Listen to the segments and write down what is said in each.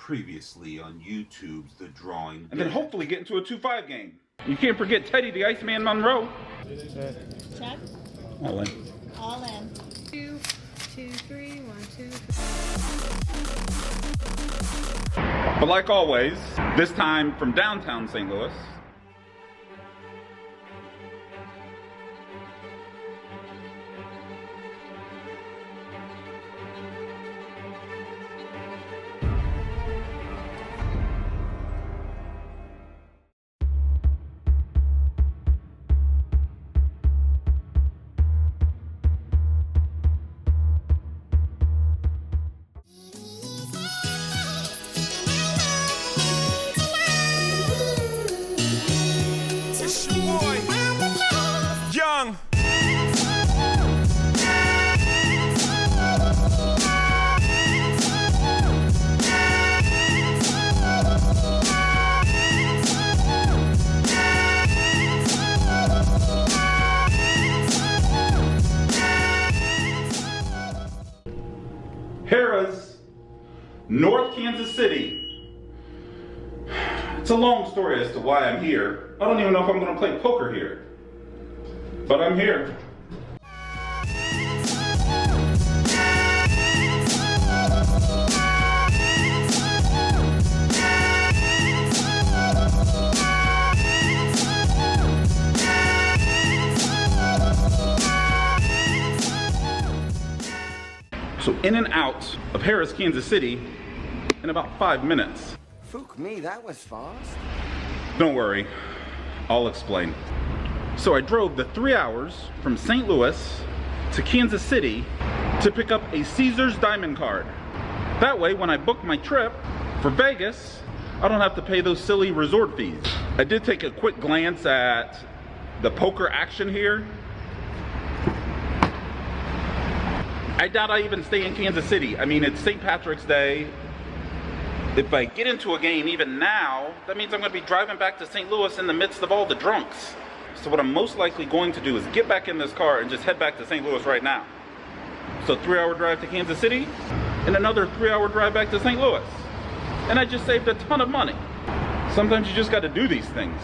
Previously on YouTube's The Drawing. And then hopefully get into a 2-5 game. You can't forget Teddy the Iceman Monroe. Check. All in. All in. 2, 2, 3, 1, 2. But like always, this time from downtown St. Louis. Harrah's, North Kansas City. It's a long story as to why I'm here. I don't even know if I'm going to play poker here, but I'm here. So in and out of Harrah's, Kansas City in about 5 minutes. Fook me, that was fast. Don't worry, I'll explain. So I drove the 3 hours from St. Louis to Kansas City to pick up a Caesars Diamond card. That way, when I book my trip for Vegas, I don't have to pay those silly resort fees. I did take a quick glance at the poker action here. I doubt I even stay in Kansas City. I mean, it's St. Patrick's Day. If I get into a game even now, that means I'm going to be driving back to St. Louis in the midst of all the drunks. So what I'm most likely going to do is get back in this car and just head back to St. Louis right now. So 3-hour drive to Kansas City and another 3-hour drive back to St. Louis. And I just saved a ton of money. Sometimes you just got to do these things.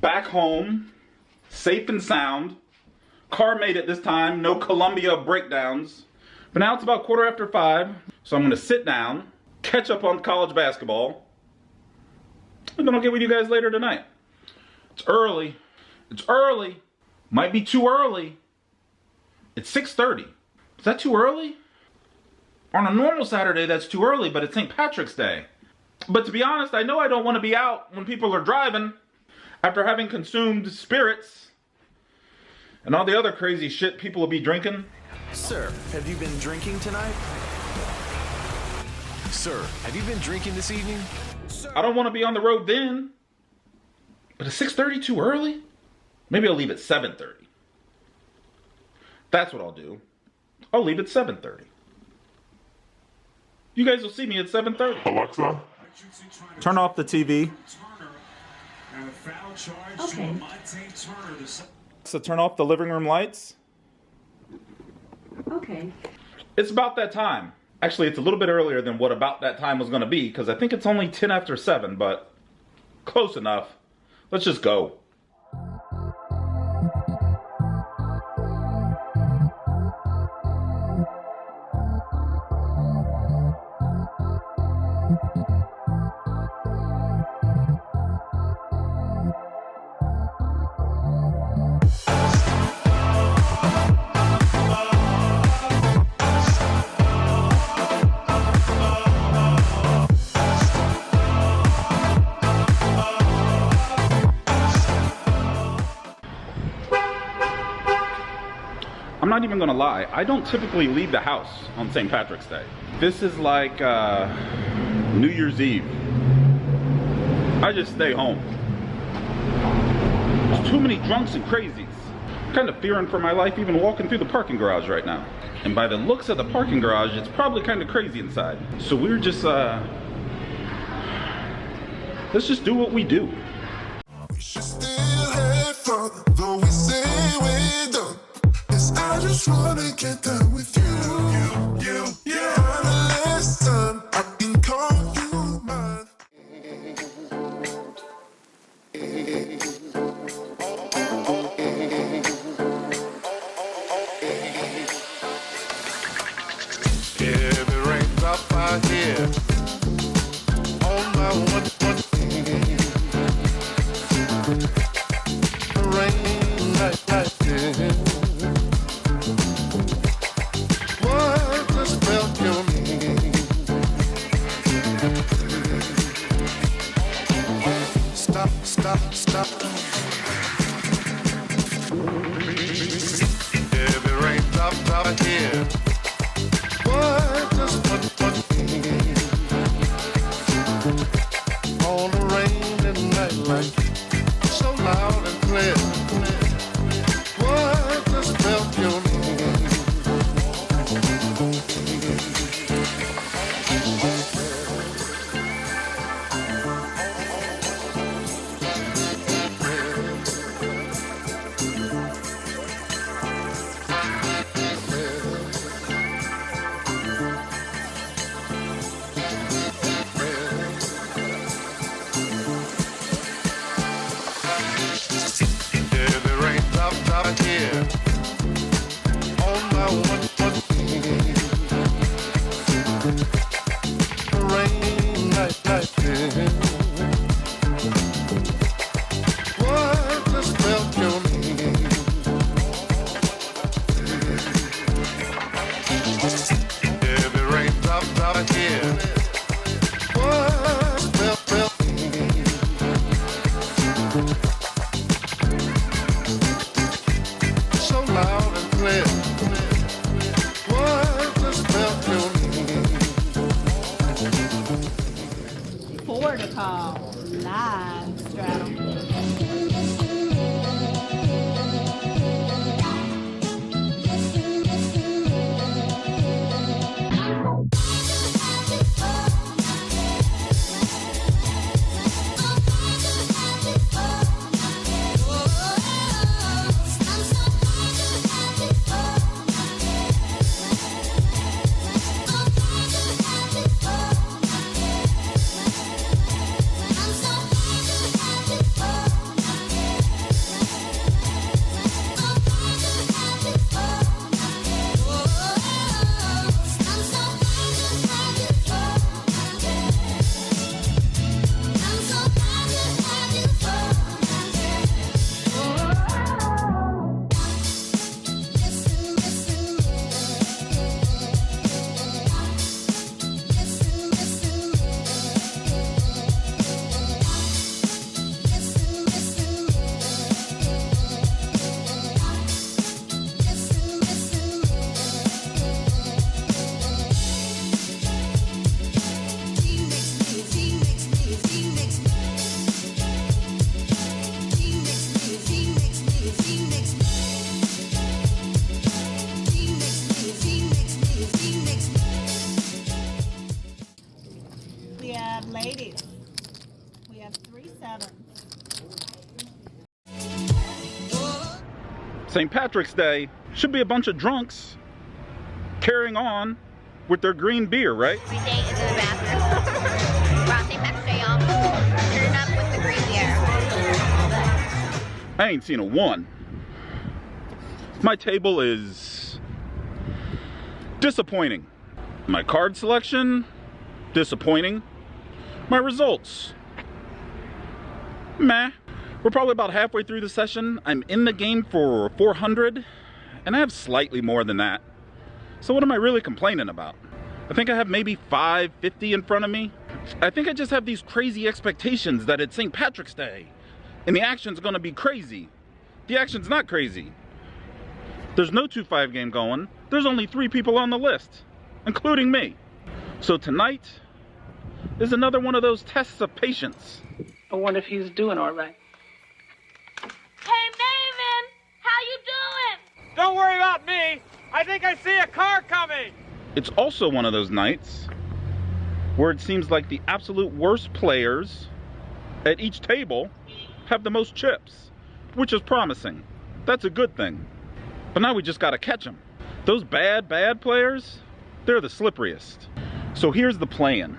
Back home, safe and sound. Car made it this time, no Columbia breakdowns. But now it's about 5:15, so I'm gonna sit down, catch up on college basketball, and then I'll get with you guys later tonight. It's early. It's early. Might be too early. It's 6:30. Is that too early? On a normal Saturday, that's too early, but it's St. Patrick's Day. But to be honest, I know I don't want to be out when people are driving after having consumed spirits and all the other crazy shit people will be drinking. Sir, have you been drinking tonight? Sir, have you been drinking this evening? I don't want to be on the road then. But is 6:30 too early? Maybe I'll leave at 7:30. That's what I'll do. I'll leave at 7:30. You guys will see me at 7:30. Alexa, turn off the TV. Okay. So turn off the living room lights. Okay. It's about that time. Actually, it's a little bit earlier than what about that time was going to be, because I think it's only 10 after 7, but close enough. Let's just go. I'm not even gonna lie, I don't typically leave the house on St. Patrick's Day. This is like New Year's Eve. I just stay home. There's too many drunks and crazies. kind of fearing for my life even walking through the parking garage right now. And by the looks of the parking garage, it's probably kind of crazy inside. So we're just, let's just do what we do. We should still have fun, though we say we're done. Yes, I just wanna get done with you. Yeah. For the last time, I can call you mine. Every raindrop I hear on my one rain like this. What the spell you mean? Stop. Every raindrop I hear. What does what mean? On a rainy night like so loud and clear. What does spell you mean? Every raindrop I hear on my one rain like this. What does spell you mean? Every raindrop I hear. What spell so loud and clear. What does spell you mean? 4 to call. 9 straddle. We have ladies. We have 3 7s. St. Patrick's Day should be a bunch of drunks carrying on with their green beer, right? Every day into the bathroom. Wow, St. Patrick's Day, turn up with the green beer. I ain't seen a one. My table is disappointing. My card selection, disappointing. My results, meh. We're probably about halfway through the session. I'm in the game for 400, and I have slightly more than that. So what am I really complaining about? I think I have maybe 550 in front of me. I think I just have these crazy expectations that it's St. Patrick's Day, and the action's gonna be crazy. The action's not crazy. There's no 2-5 game going. There's only 3 people on the list, including me. So tonight is another one of those tests of patience. I wonder if he's doing all right. Hey, Maven, how you doing? Don't worry about me. I think I see a car coming. It's also one of those nights where it seems like the absolute worst players at each table have the most chips, which is promising. That's a good thing. But now we just gotta catch them. Those bad players, they're the slipperiest. So here's the plan.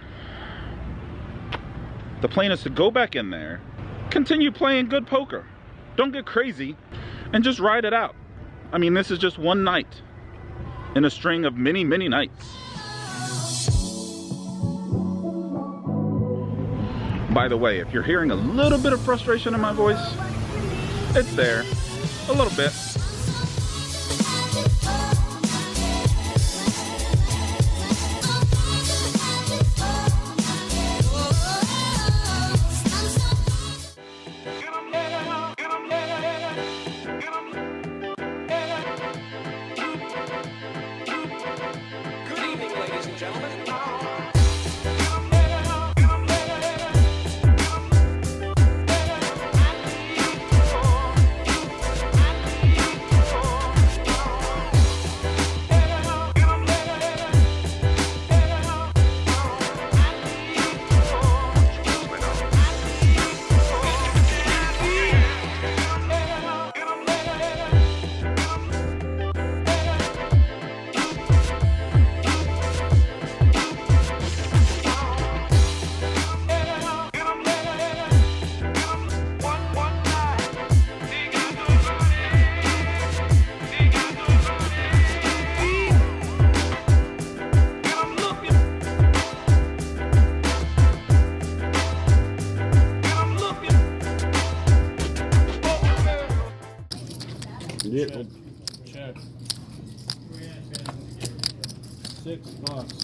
The plan is to go back in there, continue playing good poker. Don't get crazy, and just ride it out. I mean, this is just one night in a string of many nights. By the way, if you're hearing a little bit of frustration in my voice, it's there, a little bit. Check. $6.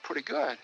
Pretty good.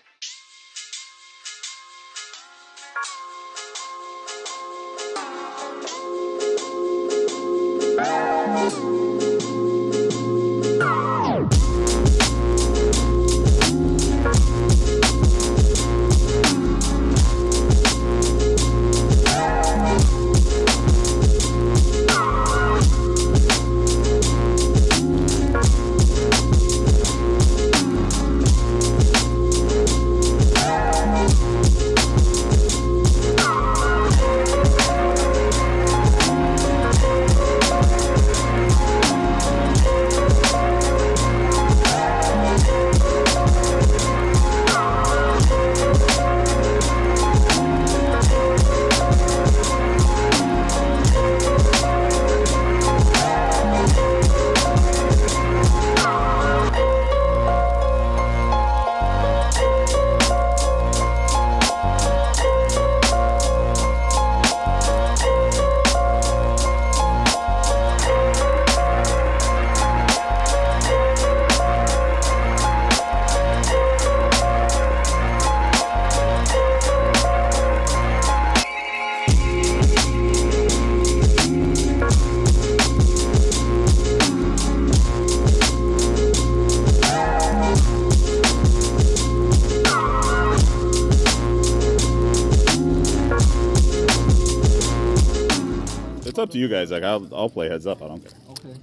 up to you guys. Like, I'll play heads up. I don't care. Okay.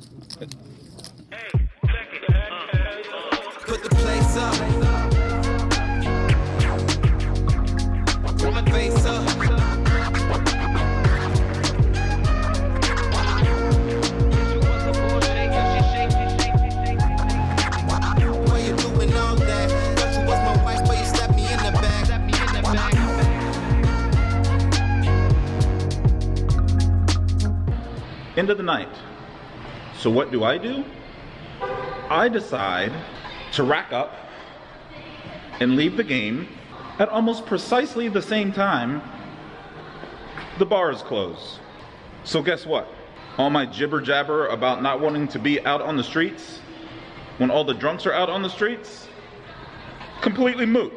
Put the place up. Put my face up. What you doing all that? Thought you was my wife, but you slapped me in the back. End of the night. So what do? I decide to rack up and leave the game at almost precisely the same time the bars close. So guess what? All my jibber jabber about not wanting to be out on the streets when all the drunks are out on the streets, completely moot.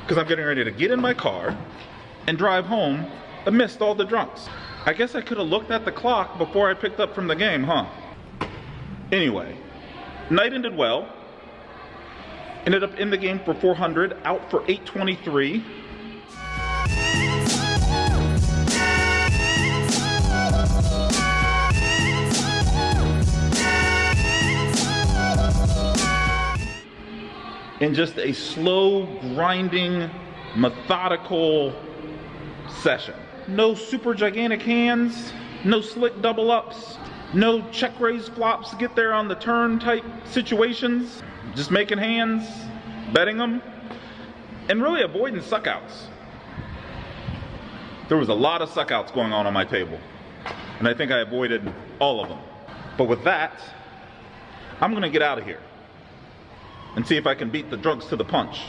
Because I'm getting ready to get in my car and drive home amidst all the drunks. I guess I could have looked at the clock before I picked up from the game, huh? Anyway, night ended well. Ended up in the game for 400, out for 823. In just a slow, grinding, methodical session. No super gigantic hands, no slick double ups, no check raise flops to get there on the turn type situations. Just making hands, betting them, and really avoiding suckouts. There was a lot of suckouts going on my table, and I think I avoided all of them. But with that, I'm gonna get out of here and see if I can beat the drunks to the punch,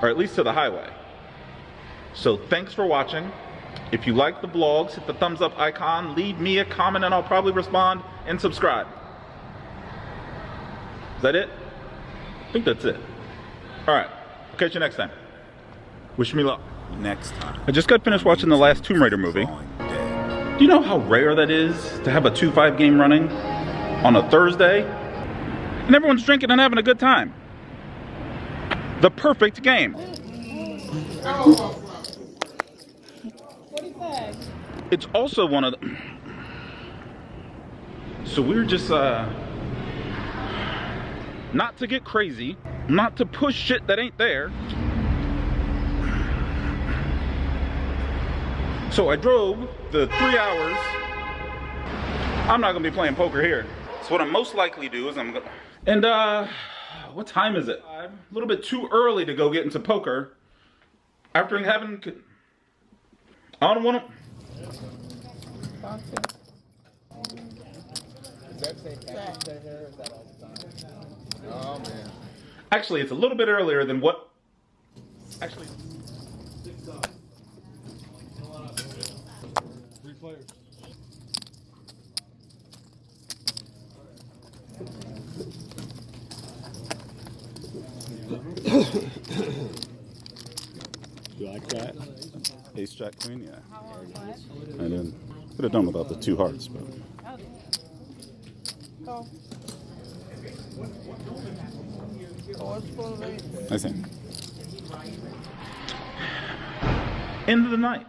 or at least to the highway. So thanks for watching. If you like the vlogs, hit the thumbs up icon, leave me a comment, and I'll probably respond, and subscribe. Is that it? I think that's it. All right, catch you next time. Wish me luck. Next time. I just got finished watching the last Tomb Raider movie. Do you know how rare that is to have a 2-5 game running on a Thursday? And everyone's drinking and having a good time. The perfect game. It's also one of the... So we're just, not to get crazy, not to push shit that ain't there. So I drove the 3 hours. I'm not gonna be playing poker here. So what I'm most likely do is I'm gonna, and what time is it? A little bit too early to go get into poker. After having, I don't want to. Oh man. Actually, it's a little bit earlier than what. Actually. 3 players. You like that? Ace, Jack, Queen, yeah. I didn't. Could have done without the 2 hearts, but. Go. I see. End of the night.